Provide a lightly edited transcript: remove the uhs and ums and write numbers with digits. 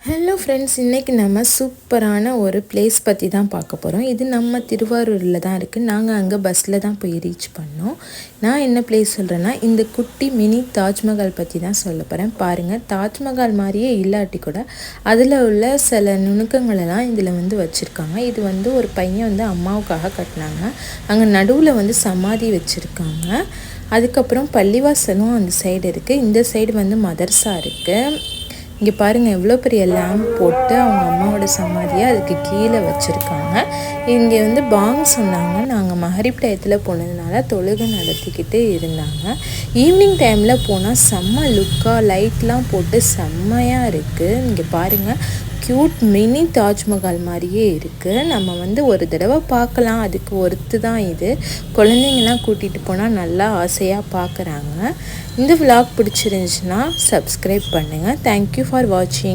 Hello friends, இன்றைக்கி நம்ம சூப்பரான ஒரு பிளேஸ் பற்றி தான் பார்க்க போகிறோம். இது நம்ம திருவாரூரில் தான் இருக்குது. நாங்கள் அங்கே பஸ்ஸில் தான் போய் ரீச் பண்ணோம். நான் என்ன பிளேஸ் சொல்கிறேன்னா, இந்த குட்டி மினி தாஜ்மஹால் பற்றி தான் சொல்ல போகிறேன். பாருங்கள், தாஜ்மஹால் மாதிரியே இல்லாட்டி கூட அதில் உள்ள சில நுணுக்கங்களெல்லாம் இதில் வச்சுருக்காங்க. இது ஒரு பையன் அம்மாவுக்காக கட்டினாங்க. அங்கே நடுவில் சமாதி வச்சுருக்காங்க. அதுக்கப்புறம் பள்ளிவாசலும் அந்த சைடு இருக்குது. இந்த சைடு மதர்சா இருக்குது. இங்கே பாருங்கள், எவ்வளோ பெரிய லேம்ப் போட்டு அவங்க அம்மாவோட சமாதியை அதுக்கு கீழே வச்சுருக்காங்க. இங்கே பாங் சொன்னாங்க. நாங்கள் மகரிப் டயத்தில் போனதுனால தொழுகை நடத்திக்கிட்டு இருந்தாங்க. ஈவினிங் டைமில் போனால் செம்ம லுக்காக லைட்லாம் போட்டு செம்மையாக இருக்குது. இங்கே பாருங்கள், க்யூட் மினி தாஜ்மஹால் மாதிரியே இருக்குது. நம்ம ஒரு தடவை பார்க்கலாம், அதுக்கு ஒர்த்து தான் இது. குழந்தைங்களாம் கூட்டிகிட்டு போனால் நல்லா ஆசையாக பார்க்குறாங்க. இந்த விலாக் பிடிச்சிருந்துச்சுன்னா சப்ஸ்கிரைப் பண்ணுங்கள். தேங்க்யூ ஃபார் வாட்சிங்.